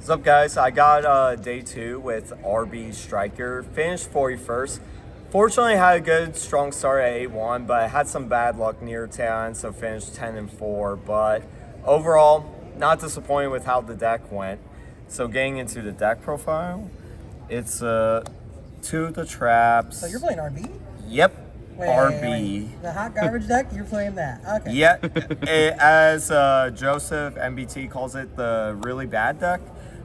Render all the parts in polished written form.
What's up, guys? I got day 2 with RB Striker. Finished 41st. Fortunately, had a good, strong start at 8-1, but had some bad luck near tail end, so finished 10-4. But overall, not disappointed with how the deck went. So getting into the deck profile, it's 2 of the traps. So you're playing RB? Yep. Wait, RB. The hot garbage deck, you're playing that. Okay. Yeah, as Joseph MBT calls it, the really bad deck.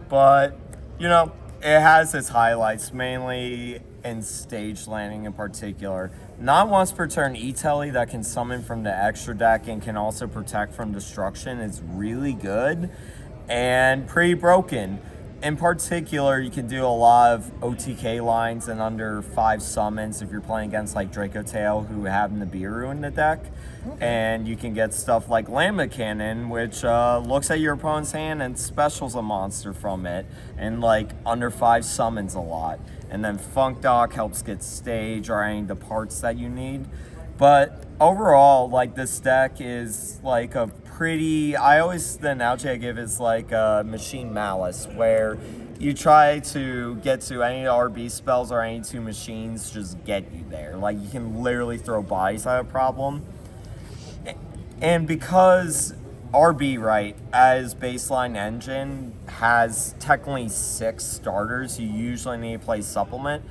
But, you know, it has its highlights, mainly in stage landing in particular. Not once per turn E-Telly that can summon from the extra deck and can also protect from destruction is really good and pretty broken. In particular, you can do a lot of OTK lines and under 5 summons if you're playing against like Draco Tail, who have Nibiru in the deck. Okay. And you can get stuff like Lambda Cannon, which looks at your opponent's hand and specials a monster from it, and like under 5 summons a lot. And then Funk Dock helps get stage or any of the parts that you need. But overall, like, this deck is like a pretty, the analogy I give is like a Machine Malice, where you try to get to any RB spells or any 2 machines just get you there. Like, you can literally throw bodies at a problem. And because RB, right, as baseline engine has technically 6 starters, you usually need to play supplement.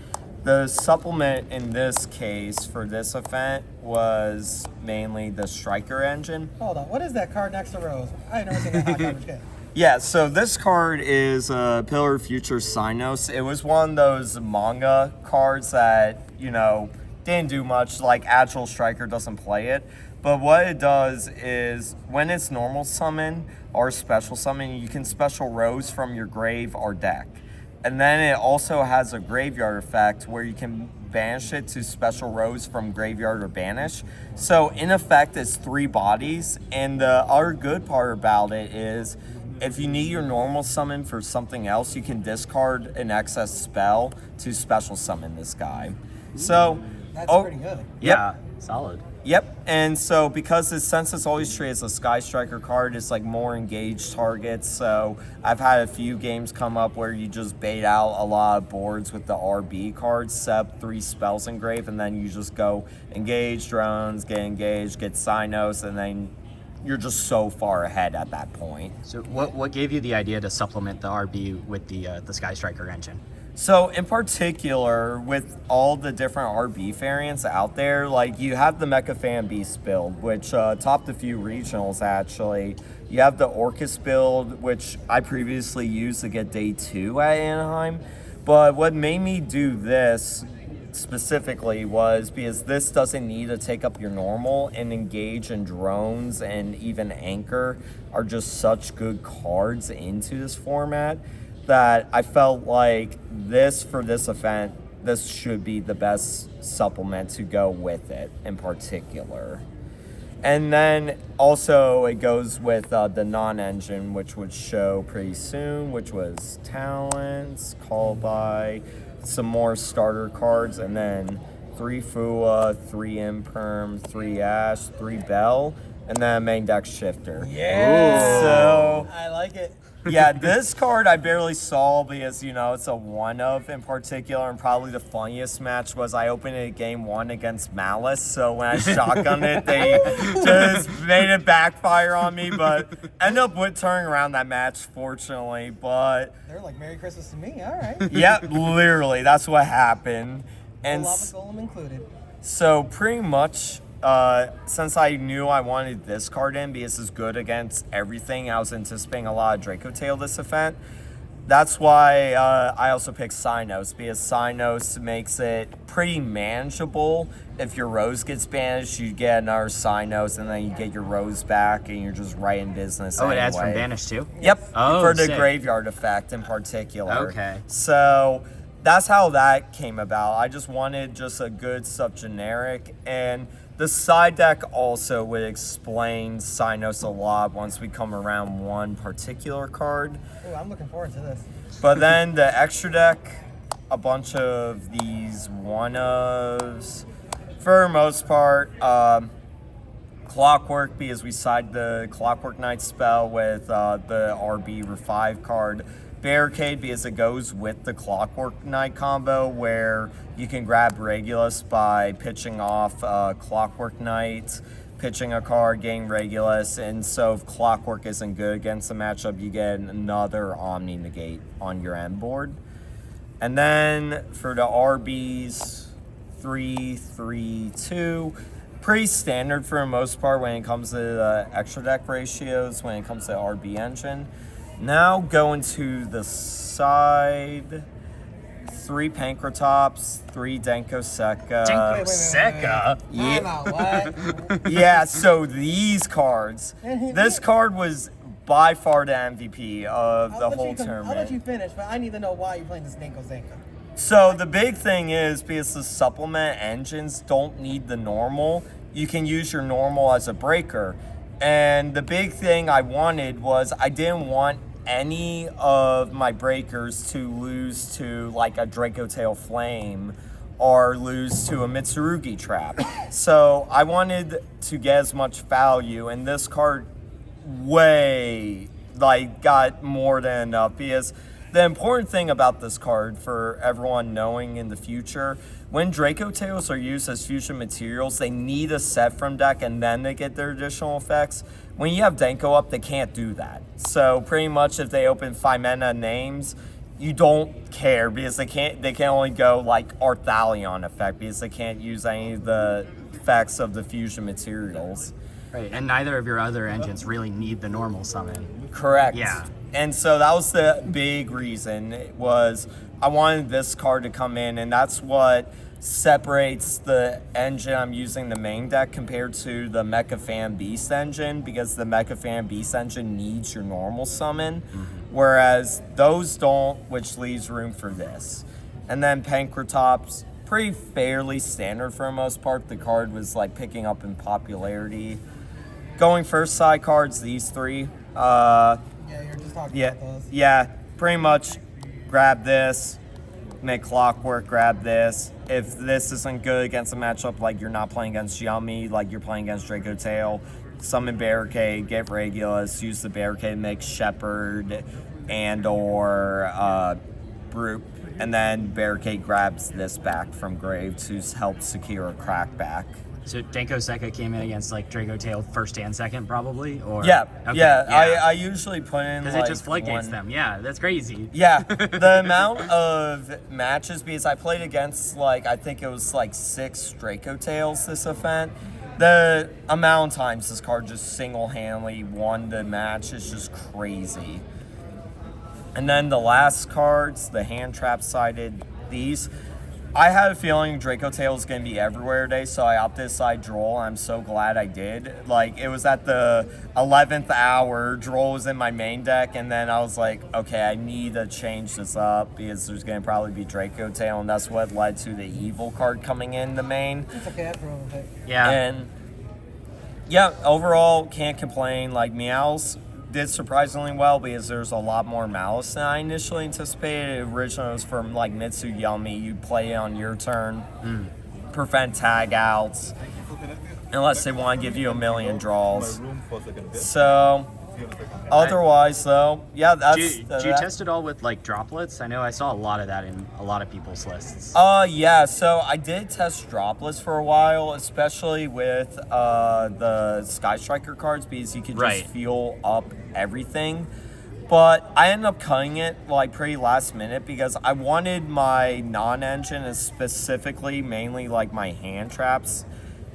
The supplement in this case for this event was mainly the Striker engine. Hold on, what is that card next to Rose? I never seen that hot garbage deck. Yeah, so this card is Pillar of Future Synos. It was one of those manga cards that, you know, didn't do much. Like, actual Striker doesn't play it. But what it does is, when it's normal summon or special summon, you can special Rose from your grave or deck. And then it also has a graveyard effect where you can banish it to special Rose from graveyard or banish. So in effect, it's 3 bodies. And the other good part about it is, if you need your normal summon for something else, you can discard an excess spell to special summon this guy. So that's pretty good. Yep. Yeah, solid. Yep, and so because since it's always treated as a Sky Striker card, it's like more engaged targets. So I've had a few games come up where you just bait out a lot of boards with the RB cards, set 3 spells engrave, and then you just go engage drones, get engaged, get Synos, and then you're just so far ahead at that point. So what gave you the idea to supplement the RB with the Sky Striker engine? So in particular, with all the different RB variants out there, like, you have the Mecha Fan Beast build, which topped a few regionals actually. You have the Orcus build, which I previously used to get day 2 at Anaheim. But what made me do this specifically was because this doesn't need to take up your normal, and Engage and Drones and even Anchor are just such good cards into this format that I felt like for this event, this should be the best supplement to go with it in particular. And then also it goes with the non-engine, which would show pretty soon, which was Talents, Call By, some more starter cards, and then 3 Fua, 3 Imperm, 3 Ash, 3 Bell, and then a main deck shifter. Yeah. So I like it. Yeah, this card I barely saw because, you know, it's a one-of in particular, and probably the funniest match was I opened it game 1 against Malice, so when I shotgunned it, they just made it backfire on me, but ended up with turning around that match, fortunately, but... They're like, Merry Christmas to me, all right. Yeah, literally, that's what happened. And Lava Golem included. So pretty much, since I knew I wanted this card in because it's good against everything, I was anticipating a lot of Draco Tail this event. That's why I also picked Synos, because Synos makes it pretty manageable. If your Rose gets banished, you get another Synos, and then you get your Rose back, and you're just right in business anyway. It adds from banish too? Yep, Oh, for the sick. graveyard effect in particular. Okay. So that's how that came about. I just wanted just a good sub-generic, and the side deck also would explain Synos a lot once we come around one particular card. Ooh, I'm looking forward to this. But then the extra deck, a bunch of these one-ofs. For the most part, Clockwork, because we side the Clockwork Knight spell with the RB Revive card. Barricade, because it goes with the Clockwork Knight combo, where you can grab Regulus by pitching off Clockwork Knight, pitching a card, getting Regulus, and so if Clockwork isn't good against the matchup, you get another Omni Negate on your end board. And then for the RBs, 3-3-2, pretty standard for the most part when it comes to the extra deck ratios, when it comes to the RB engine. Now going to the side, 3 Pankratops, 3 Denko Sekka. Denko Sekka? Time out, what? Yeah, so these cards, this card was by far the MVP of the whole tournament. I'll let you finish, but I need to know why you're playing this Denko Zenka. So the big thing is, because the supplement engines don't need the normal, you can use your normal as a breaker. And the big thing I wanted was I didn't want any of my breakers to lose to like a Draco Tail Flame or lose to a Mitsurugi Trap. So I wanted to get as much value, and this card got more than enough, because the important thing about this card for everyone knowing in the future, when Draco Tails are used as fusion materials, they need a set from deck and then they get their additional effects. When you have Denko up, they can't do that. So pretty much if they open 5 mana names, you don't care, because they can only go like Arthalion effect, because they can't use any of the effects of the fusion materials. Right, and neither of your other engines really need the normal summon. Correct. Yeah. And so that was the big reason, was I wanted this card to come in, and that's what separates the engine I'm using the main deck compared to the Mecha Fan Beast engine, because the Mecha Fan Beast engine needs your normal summon, whereas those don't, which leaves room for this. And then Pankratops, pretty fairly standard for the most part. The card was like picking up in popularity. Going first side cards, these 3. Yeah, you're just talking about those. Yeah, pretty much grab this, make Clockwork, grab this. If this isn't good against a matchup, like you're not playing against Yummy, like you're playing against Draco Tail, summon Barricade, get Regulus, use the Barricade to make Shepherd and or Brute, and then Barricade grabs this back from grave to help secure a crackback. So Denko Sekka came in against like Draco Tail first and second probably, or Yeah, Okay, yeah. I usually put in because like it just floodgates them. Yeah, that's crazy. Yeah, the amount of matches, because I played against I think it was 6 Draco Tails this event. The amount of times this card just single-handedly won the match is just crazy. And then the last cards, the hand trap sided, these. I had a feeling Draco Tail was going to be everywhere today, so I opted to side Droll. I'm so glad I did. It was at the 11th hour, Droll was in my main deck, and then I was like, okay, I need to change this up, because there's going to probably be Draco Tail, and that's what led to the Evil card coming in the main. It's okay, I drove with it. Yeah. And yeah, overall, can't complain. Meows did surprisingly well, because there's a lot more Malice than I initially anticipated. Originally, it was from Mitsu Yummy. You'd play it on your turn, prevent tag outs, unless they want to give you a million draws. So, otherwise, though, yeah, that's. Did you test it all with droplets? I know I saw a lot of that in a lot of people's lists. Yeah, so I did test droplets for a while, especially with the Sky Striker cards, because you could just fuel up everything. But I ended up cutting it pretty last minute, because I wanted my non-engine, and specifically mainly my hand traps,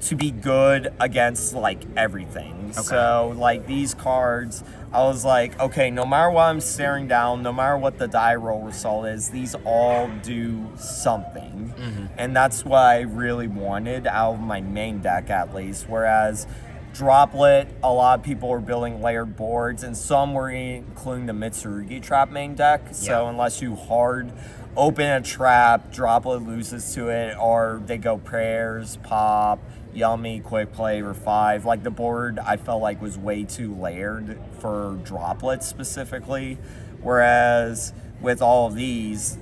to be good against everything. Okay. So these cards, I was like, okay, no matter what I'm staring down, no matter what the die roll result is, these all do something. And that's what I really wanted out of my main deck, at least. Whereas Droplet, a lot of people were building layered boards, and some were including the Mitsurugi Trap main deck. So unless you hard open a trap, Droplet loses to it, or they go prayers, pop, Yummy, quick play, revive. The board I felt was way too layered for Droplets specifically. Whereas with all of these,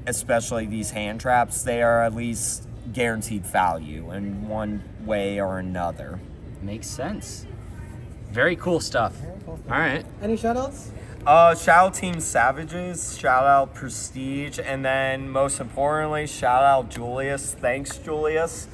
especially these hand traps, they are at least guaranteed value in one way or another. Makes sense. Very cool stuff. Very cool stuff. All right. Any shoutouts? Shout out Team Savages, shout out Prestige, and then most importantly, shout out Julius. Thanks, Julius.